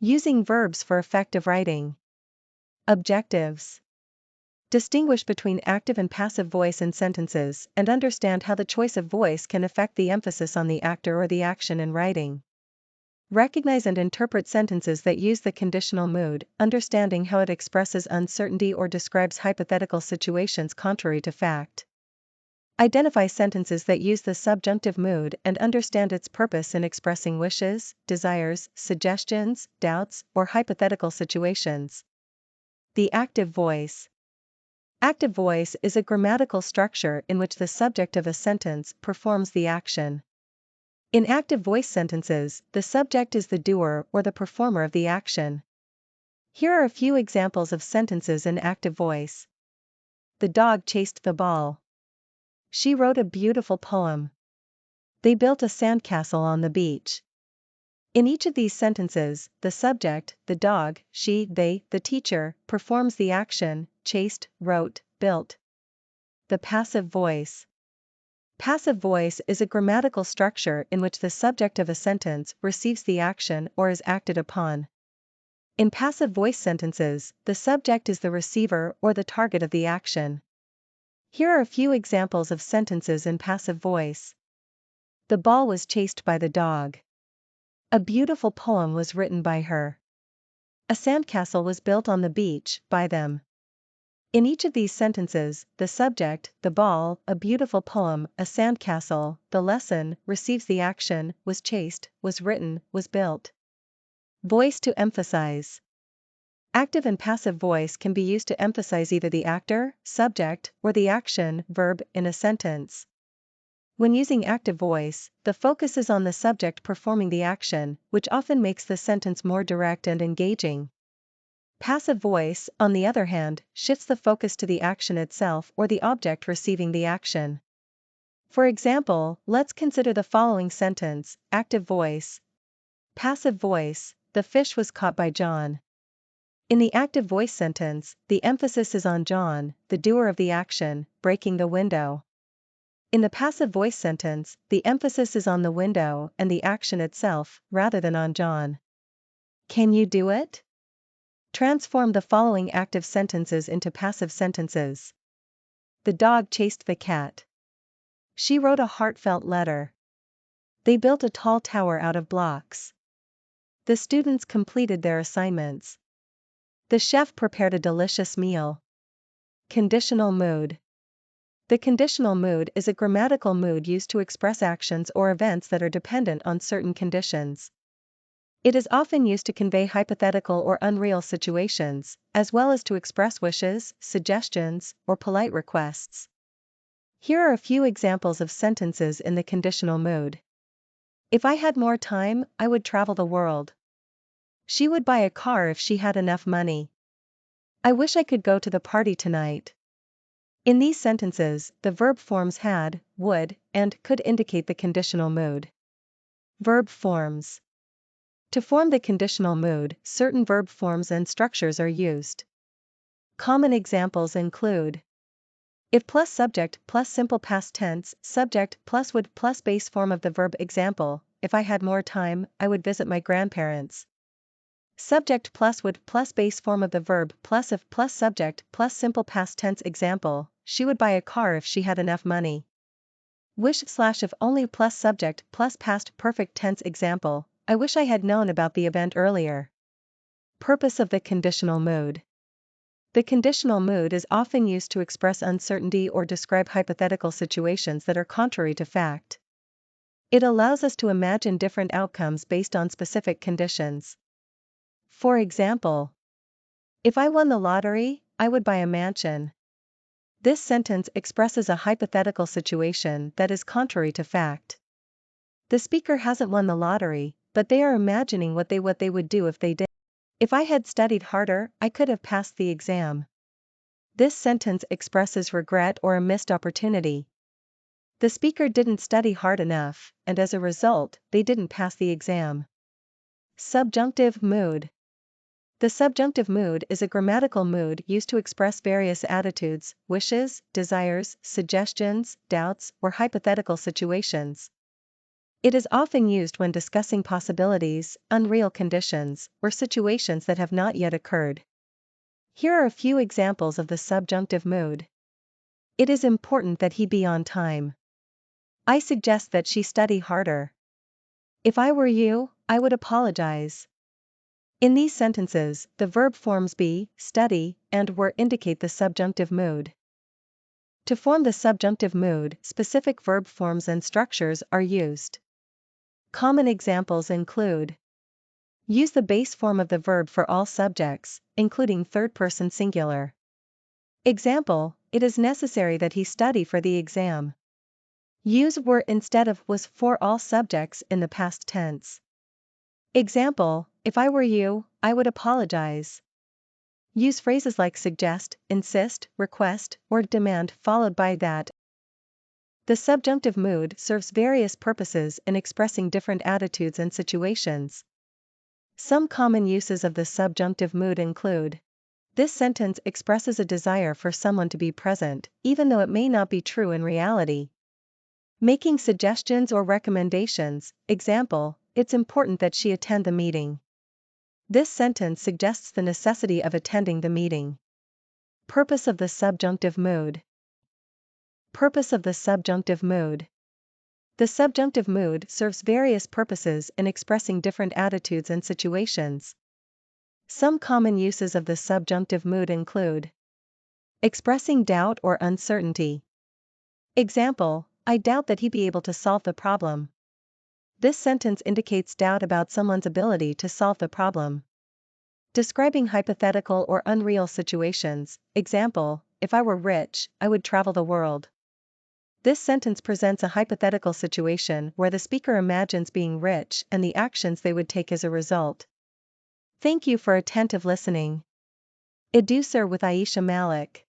Using verbs for effective writing. Objectives. Distinguish between active and passive voice in sentences and understand how the choice of voice can affect the emphasis on the actor or the action in writing. Recognize and interpret sentences that use the conditional mood, understanding how it expresses uncertainty or describes hypothetical situations contrary to fact. Identify sentences that use the subjunctive mood and understand its purpose in expressing wishes, desires, suggestions, doubts, or hypothetical situations. The active voice. Active voice is a grammatical structure in which the subject of a sentence performs the action. In active voice sentences, the subject is the doer or the performer of the action. Here are a few examples of sentences in active voice. The dog chased the ball. She wrote a beautiful poem. They built a sandcastle on the beach. In each of these sentences, the subject, the dog, she, they, the teacher, performs the action, chased, wrote, built. The passive voice. Passive voice is a grammatical structure in which the subject of a sentence receives the action or is acted upon. In passive voice sentences, the subject is the receiver or the target of the action. Here are a few examples of sentences in passive voice. The ball was chased by the dog. A beautiful poem was written by her. A sandcastle was built on the beach by them. In each of these sentences, the subject, the ball, a beautiful poem, a sandcastle, the lesson, receives the action, was chased, was written, was built. Voice to emphasize. Active and passive voice can be used to emphasize either the actor, subject, or the action, verb, in a sentence. When using active voice, the focus is on the subject performing the action, which often makes the sentence more direct and engaging. Passive voice, on the other hand, shifts the focus to the action itself or the object receiving the action. For example, let's consider the following sentence: active voice. Passive voice, the fish was caught by John. In the active voice sentence, the emphasis is on John, the doer of the action, breaking the window. In the passive voice sentence, the emphasis is on the window and the action itself, rather than on John. Can you do it? Transform the following active sentences into passive sentences. The dog chased the cat. She wrote a heartfelt letter. They built a tall tower out of blocks. The students completed their assignments. The chef prepared a delicious meal. Conditional mood. The conditional mood is a grammatical mood used to express actions or events that are dependent on certain conditions. It is often used to convey hypothetical or unreal situations, as well as to express wishes, suggestions, or polite requests. Here are a few examples of sentences in the conditional mood. If I had more time, I would travel the world. She would buy a car if she had enough money. I wish I could go to the party tonight. In these sentences, the verb forms had, would, and could indicate the conditional mood. Verb forms. To form the conditional mood, certain verb forms and structures are used. Common examples include if plus subject plus simple past tense, subject plus would plus base form of the verb. Example, if I had more time, I would visit my grandparents. Subject plus would plus base form of the verb plus if plus subject plus simple past tense. Example, she would buy a car if she had enough money. Wish / if only plus subject plus past perfect tense. Example, I wish I had known about the event earlier. Purpose of the conditional mood. The conditional mood is often used to express uncertainty or describe hypothetical situations that are contrary to fact. It allows us to imagine different outcomes based on specific conditions. For example, if I won the lottery, I would buy a mansion. This sentence expresses a hypothetical situation that is contrary to fact. The speaker hasn't won the lottery, but they are imagining what they would do if they did. If I had studied harder, I could have passed the exam. This sentence expresses regret or a missed opportunity. The speaker didn't study hard enough, and as a result, they didn't pass the exam. Subjunctive mood. The subjunctive mood is a grammatical mood used to express various attitudes, wishes, desires, suggestions, doubts, or hypothetical situations. It is often used when discussing possibilities, unreal conditions, or situations that have not yet occurred. Here are a few examples of the subjunctive mood. It is important that he be on time. I suggest that she study harder. If I were you, I would apologize. In these sentences, the verb forms be, study, and were indicate the subjunctive mood. To form the subjunctive mood, specific verb forms and structures are used. Common examples include: use the base form of the verb for all subjects, including third-person singular. Example: it is necessary that he study for the exam. Use were instead of was for all subjects in the past tense. Example: if I were you, I would apologize. Use phrases like suggest, insist, request, or demand followed by that. The subjunctive mood serves various purposes in expressing different attitudes and situations. Some common uses of the subjunctive mood include: this sentence expresses a desire for someone to be present, even though it may not be true in reality. Making suggestions or recommendations, example: it's important that she attend the meeting. This sentence suggests the necessity of attending the meeting. Purpose of the subjunctive mood. Purpose of the subjunctive mood. The subjunctive mood serves various purposes in expressing different attitudes and situations. Some common uses of the subjunctive mood include: expressing doubt or uncertainty. Example: I doubt that he'd be able to solve the problem. This sentence indicates doubt about someone's ability to solve the problem. Describing hypothetical or unreal situations. Example: if I were rich, I would travel the world. This sentence presents a hypothetical situation where the speaker imagines being rich and the actions they would take as a result. Thank you for attentive listening. Educer with Aisha Malik.